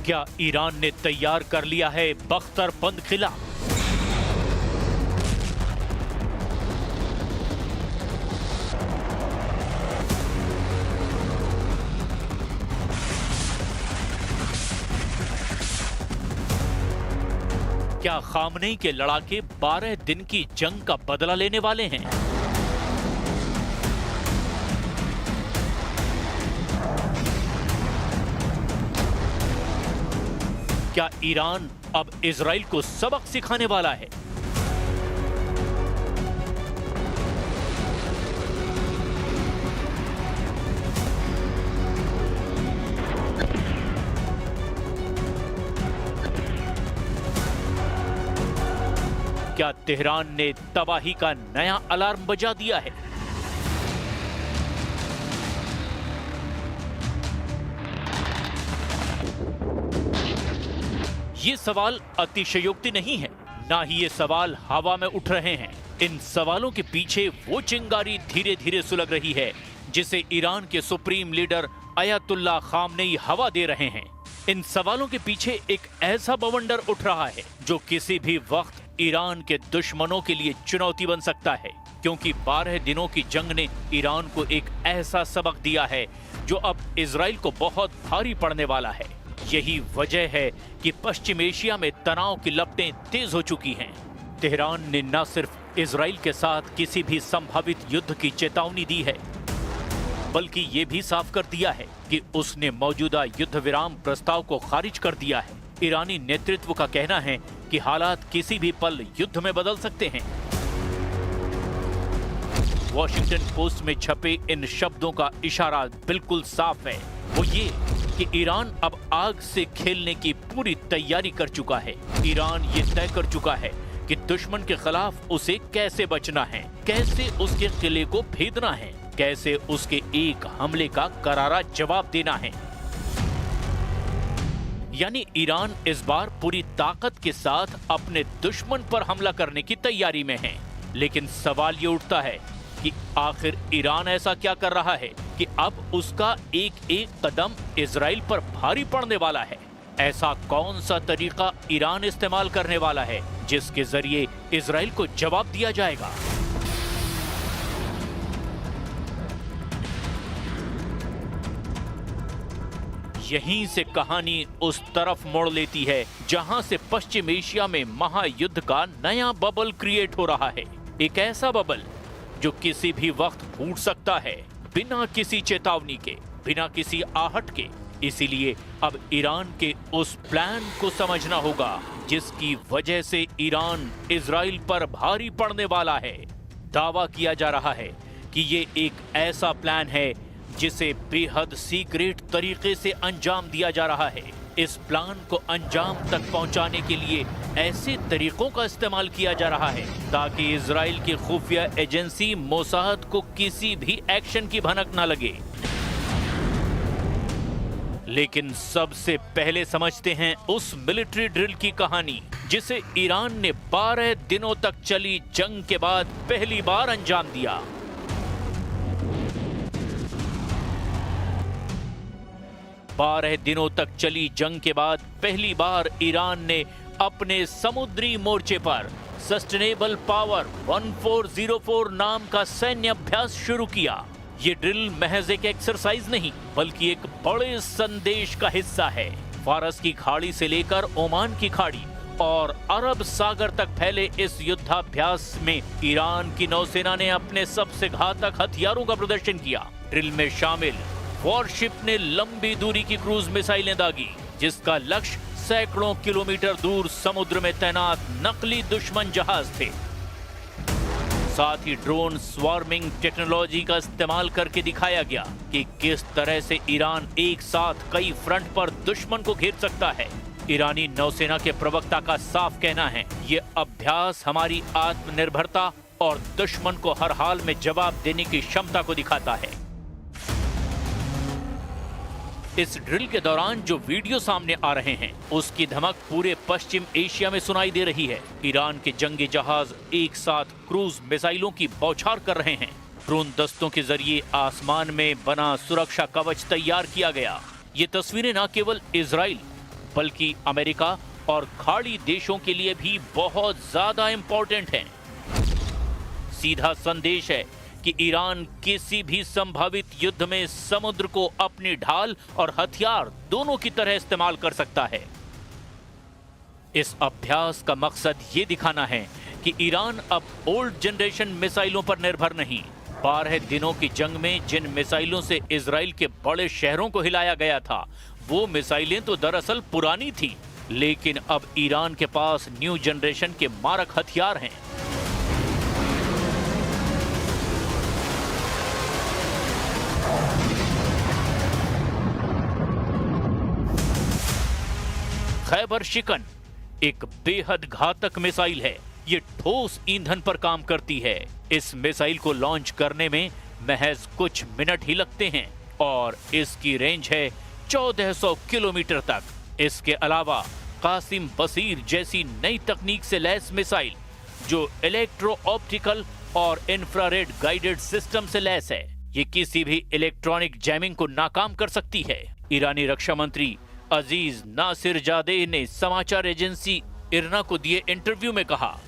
क्या ईरान ने तैयार कर लिया है बख्तरबंद किला? क्या खामनेई के लड़ाके 12 दिन की जंग का बदला लेने वाले हैं? क्या ईरान अब इजराइल को सबक सिखाने वाला है? क्या तेहरान ने तबाही का नया अलार्म बजा दिया है? ये सवाल अतिशयोक्ति नहीं है, ना ही ये सवाल हवा में उठ रहे हैं। इन सवालों के पीछे वो चिंगारी धीरे धीरे सुलग रही है जिसे ईरान के सुप्रीम लीडर अयतुल्ला खामनेई हवा दे रहे हैं। इन सवालों के पीछे एक ऐसा बवंडर उठ रहा है जो किसी भी वक्त ईरान के दुश्मनों के लिए चुनौती बन सकता है, क्योंकि 12 दिनों की जंग ने ईरान को एक ऐसा सबक दिया है जो अब इजराइल को बहुत भारी पड़ने वाला है। यही वजह है कि पश्चिम एशिया में तनाव की लपटें तेज हो चुकी हैं। तेहरान ने न सिर्फ इजराइल के साथ किसी भी संभावित युद्ध की चेतावनी दी है, बल्कि ये भी साफ कर दिया है कि उसने मौजूदा युद्ध विराम प्रस्ताव को खारिज कर दिया है। ईरानी नेतृत्व का कहना है कि हालात किसी भी पल युद्ध में बदल सकते हैं। वॉशिंगटन पोस्ट में छपे इन शब्दों का इशारा बिल्कुल साफ है, वो ये कि ईरान अब आग से खेलने की पूरी तैयारी कर चुका है। ईरान ये तय कर चुका है कि दुश्मन के खिलाफ उसे कैसे बचना है, कैसे उसके किले को भेदना है, कैसे उसके एक हमले का करारा जवाब देना है। यानी ईरान इस बार पूरी ताकत के साथ अपने दुश्मन पर हमला करने की तैयारी में है। लेकिन सवाल ये उठता है कि आखिर ईरान ऐसा क्या कर रहा है कि अब उसका एक एक कदम इजराइल पर भारी पड़ने वाला है। ऐसा कौन सा तरीका ईरान इस्तेमाल करने वाला है जिसके जरिए इजराइल को जवाब दिया जाएगा? यहीं से कहानी उस तरफ मोड़ लेती है जहां से पश्चिम एशिया में महायुद्ध का नया बबल क्रिएट हो रहा है। एक ऐसा बबल जो किसी भी वक्त फूट सकता है, बिना किसी चेतावनी के, बिना किसी आहट के। इसीलिए अब ईरान के उस प्लान को समझना होगा जिसकी वजह से ईरान इजराइल पर भारी पड़ने वाला है। दावा किया जा रहा है कि ये एक ऐसा प्लान है जिसे बेहद सीक्रेट तरीके से अंजाम दिया जा रहा है। इस प्लान को अंजाम तक पहुंचाने के लिए ऐसे तरीकों का इस्तेमाल किया जा रहा है ताकि इजराइल की खुफिया एजेंसी मोसाद को किसी भी एक्शन की भनक न लगे। लेकिन सबसे पहले समझते हैं उस मिलिट्री ड्रिल की कहानी जिसे ईरान ने 12 दिनों तक चली जंग के बाद पहली बार अंजाम दिया। 12 दिनों तक चली जंग के बाद पहली बार ईरान ने अपने समुद्री मोर्चे पर सस्टेनेबल पावर 1404 नाम का सैन्य अभ्यास शुरू किया। ये ड्रिल महज एक एक्सरसाइज नहीं बल्कि एक बड़े संदेश का हिस्सा है। फारस की खाड़ी से लेकर ओमान की खाड़ी और अरब सागर तक फैले इस युद्धाभ्यास में ईरान की नौसेना ने अपने सबसे घातक हथियारों का प्रदर्शन किया। ड्रिल में शामिल वॉरशिप ने लंबी दूरी की क्रूज मिसाइलें दागी जिसका लक्ष्य सैकड़ों किलोमीटर दूर समुद्र में तैनात नकली दुश्मन जहाज थे। साथ ही ड्रोन स्वार्मिंग टेक्नोलॉजी का इस्तेमाल करके दिखाया गया कि किस तरह से ईरान एक साथ कई फ्रंट पर दुश्मन को घेर सकता है। ईरानी नौसेना के प्रवक्ता का साफ कहना है, ये अभ्यास हमारी आत्मनिर्भरता और दुश्मन को हर हाल में जवाब देने की क्षमता को दिखाता है। इस ड्रिल के दौरान जो वीडियो सामने आ रहे हैं उसकी धमक पूरे पश्चिम एशिया में सुनाई दे रही है। ईरान के जंगी जहाज एक साथ क्रूज मिसाइलों की बौछार कर रहे हैं। ड्रोन दस्तों के जरिए आसमान में बना सुरक्षा कवच तैयार किया गया। ये तस्वीरें न केवल इजराइल बल्कि अमेरिका और खाड़ी देशों के लिए भी बहुत ज्यादा इंपॉर्टेंट हैं। सीधा संदेश है कि ईरान किसी भी संभावित युद्ध में समुद्र को अपनी ढाल और हथियार दोनों की तरह इस्तेमाल कर सकता है। इस अभ्यास का मकसद ये दिखाना है कि ईरान अब ओल्ड जनरेशन मिसाइलों पर निर्भर नहीं। 12 दिनों की जंग में जिन मिसाइलों से इजराइल के बड़े शहरों को हिलाया गया था, वो मिसाइलें तो दरअसल पुरानी थी, लेकिन अब ईरान के पास न्यू जनरेशन के मारक हथियार हैं। खैबर शिकन एक बेहद घातक मिसाइल है। ये ठोस ईंधन पर काम करती है। इस मिसाइल को लॉन्च करने में महज कुछ मिनट ही लगते हैं और इसकी रेंज है 1400 किलोमीटर तक। इसके अलावा कासिम बसीर जैसी नई तकनीक से लैस मिसाइल जो इलेक्ट्रो ऑप्टिकल और इंफ्रारेड गाइडेड सिस्टम से लैस है, ये किसी भी इलेक्ट्रॉनिक जैमिंग को नाकाम कर सकती है। ईरानी रक्षा मंत्री अजीज नासिरजादे ने समाचार एजेंसी इरना को दिए इंटरव्यू में कहा,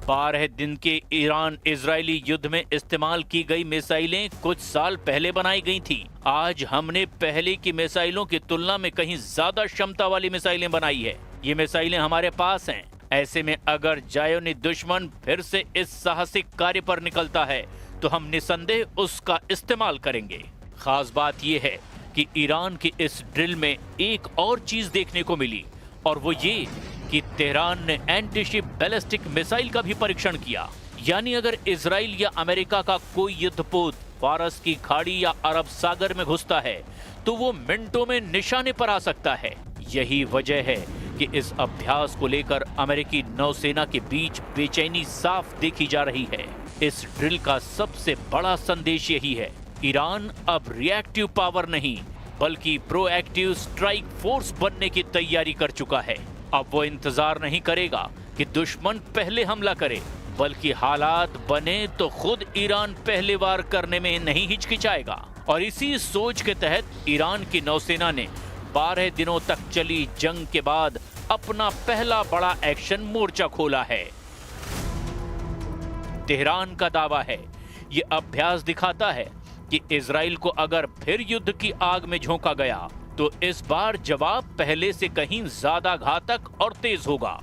12 दिन के ईरान इजरायली युद्ध में इस्तेमाल की गई मिसाइलें कुछ साल पहले बनाई गई थी। आज हमने पहले की मिसाइलों की तुलना में कहीं ज्यादा क्षमता वाली मिसाइलें बनाई है। ये मिसाइलें हमारे पास हैं। ऐसे में अगर जायोनी दुश्मन फिर से इस साहसिक कार्य पर निकलता है तो हम निसंदेह उसका इस्तेमाल करेंगे। खास बात यह है कि ईरान की इस ड्रिल में एक और चीज देखने को मिली, और वो ये कि तेहरान ने एंटीशिप बैलिस्टिक मिसाइल का भी परीक्षण किया। यानी अगर इजराइल या अमेरिका का कोई युद्धपोत फारस की खाड़ी या अरब सागर में घुसता है तो वो मिनटों में निशाने पर आ सकता है। यही वजह है कि इस अभ्यास को लेकर अमेरिकी नौसेना के बीच बेचैनी साफ देखी जा रही है। इस ड्रिल का सबसे बड़ा संदेश यही है, ईरान अब रिएक्टिव पावर नहीं बल्कि प्रोएक्टिव स्ट्राइक फोर्स बनने की तैयारी कर चुका है। अब वो इंतजार नहीं करेगा कि दुश्मन पहले हमला करे, बल्कि हालात बने तो खुद ईरान पहले वार करने में नहीं हिचकिचाएगा। और इसी सोच के तहत ईरान की नौसेना ने 12 दिनों तक चली जंग के बाद अपना पहला बड़ा एक्शन मोर्चा खोला है। तेहरान का दावा है, ये अभ्यास दिखाता है कि इजराइल को अगर फिर युद्ध की आग में झोंका गया तो इस बार जवाब पहले से कहीं ज्यादा घातक और तेज होगा।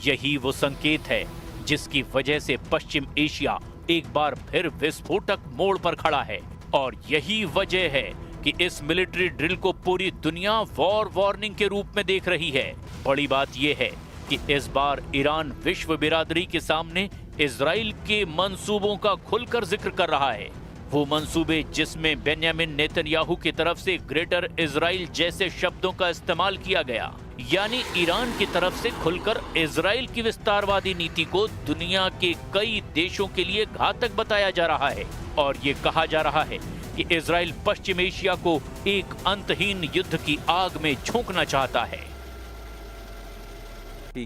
यही वो संकेत है जिसकी वजह से पश्चिम एशिया एक बार फिर विस्फोटक मोड़ पर खड़ा है। और यही वजह है कि इस मिलिट्री ड्रिल को पूरी दुनिया वॉर वार्निंग के रूप में देख रही है। बड़ी बात यह है कि इस बार ईरान विश्व बिरादरी के सामने इजराइल के मंसूबों का खुलकर जिक्र कर रहा है। वो मंसूबे जिसमें बेन्यामिन नेतन्याहू की तरफ से ग्रेटर इजराइल जैसे शब्दों का इस्तेमाल किया गया। यानी ईरान की तरफ से खुलकर इजराइल की विस्तारवादी नीति को दुनिया के कई देशों के लिए घातक बताया जा रहा है। और ये कहा जा रहा है कि इजराइल पश्चिम एशिया को एक अंतहीन युद्ध की आग में झोंकना चाहता है।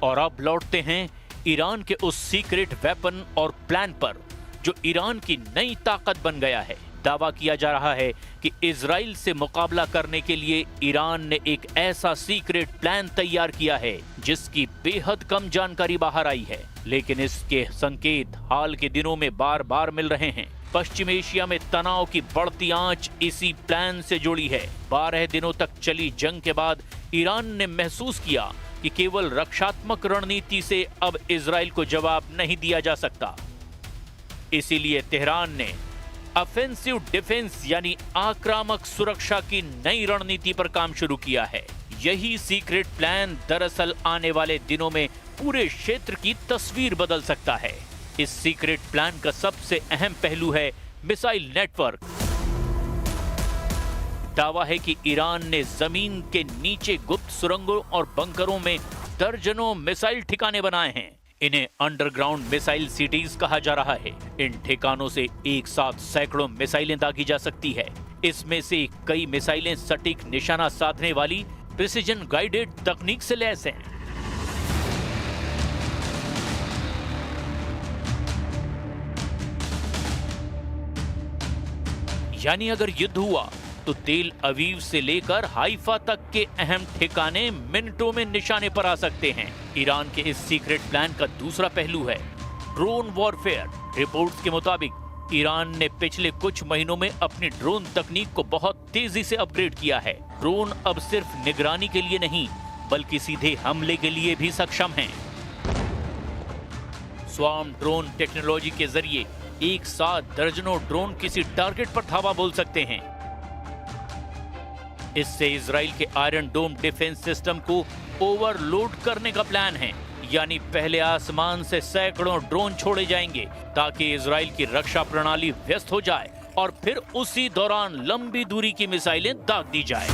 और अब लौटते हैं ईरान के उस सीक्रेट वेपन और प्लान पर जो ईरान की नई ताकत बन गया है। दावा किया जा रहा है कि इजराइल से मुकाबला करने के लिए ईरान ने एक ऐसा सीक्रेट प्लान तैयार किया है जिसकी बेहद कम जानकारी बाहर आई है, लेकिन इसके संकेत हाल के दिनों में बार बार मिल रहे हैं। पश्चिम एशिया में तनाव की बढ़ती आंच इसी प्लान से जुड़ी है। 12 दिनों तक चली जंग के बाद ईरान ने महसूस किया कि केवल रक्षात्मक रणनीति से अब इजराइल को जवाब नहीं दिया जा सकता। इसीलिए तेहरान ने ऑफेंसिव डिफेंस यानी आक्रामक सुरक्षा की नई रणनीति पर काम शुरू किया है। यही सीक्रेट प्लान दरअसल आने वाले दिनों में पूरे क्षेत्र की तस्वीर बदल सकता है। इस सीक्रेट प्लान का सबसे अहम पहलू है मिसाइल नेटवर्क। दावा है कि ईरान ने जमीन के नीचे गुप्त सुरंगों और बंकरों में दर्जनों मिसाइल ठिकाने बनाए हैं। इन्हें अंडरग्राउंड मिसाइल सिटीज कहा जा रहा है। इन ठिकानों से एक साथ सैकड़ों मिसाइलें दागी जा सकती है। इसमें से कई मिसाइलें सटीक निशाना साधने वाली प्रिसिजन गाइडेड तकनीक से लैस हैं। यानी अगर युद्ध हुआ तो तेल अवीव से लेकर हाइफा तक के अहम ठिकाने मिनटों में निशाने पर आ सकते हैं। ईरान के इस सीक्रेट प्लान का दूसरा पहलू है ड्रोन वॉरफेयर। रिपोर्ट्स के मुताबिक ईरान ने पिछले कुछ महीनों में अपनी ड्रोन तकनीक को बहुत तेजी से अपग्रेड किया है। ड्रोन अब सिर्फ निगरानी के लिए नहीं बल्कि सीधे हमले के लिए भी सक्षम हैं। स्वार्म ड्रोन टेक्नोलॉजी के जरिए एक साथ दर्जनों ड्रोन किसी टारगेट पर धावा बोल सकते हैं। इससे इजराइल के आयरन डोम डिफेंस सिस्टम को ओवरलोड करने का प्लान है। यानी पहले आसमान से सैकड़ों ड्रोन छोड़े जाएंगे ताकि इजराइल की रक्षा प्रणाली व्यस्त हो जाए और फिर उसी दौरान लंबी दूरी की मिसाइलें दाग दी जाए।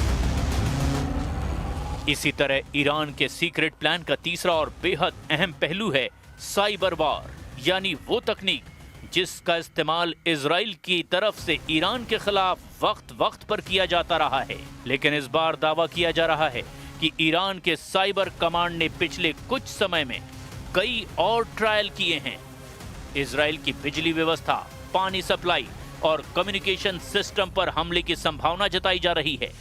इसी तरह ईरान के सीक्रेट प्लान का तीसरा और बेहद अहम पहलू है साइबर वार, यानी वो तकनीक जिसका इस्तेमाल इजराइल की तरफ से ईरान के खिलाफ वक्त पर किया जाता रहा है। लेकिन इस बार दावा किया जा रहा है कि ईरान के साइबर कमांड ने पिछले कुछ समय में कई और ट्रायल किए हैं। इजराइल की बिजली व्यवस्था, पानी सप्लाई और कम्युनिकेशन सिस्टम पर हमले की संभावना जताई जा रही है।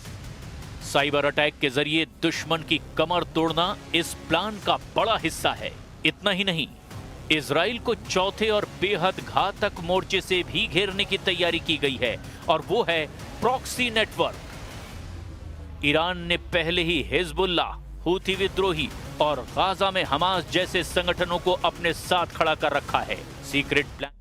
साइबर अटैक के जरिए दुश्मन की कमर तोड़ना इस प्लान का बड़ा हिस्सा है। इतना ही नहीं, इजराइल को चौथे और बेहद घातक मोर्चे से भी घेरने की तैयारी की गई है और वो है प्रॉक्सी नेटवर्क। ईरान ने पहले ही हिजबुल्लाह, हूथी विद्रोही और गाजा में हमास जैसे संगठनों को अपने साथ खड़ा कर रखा है। Secret plan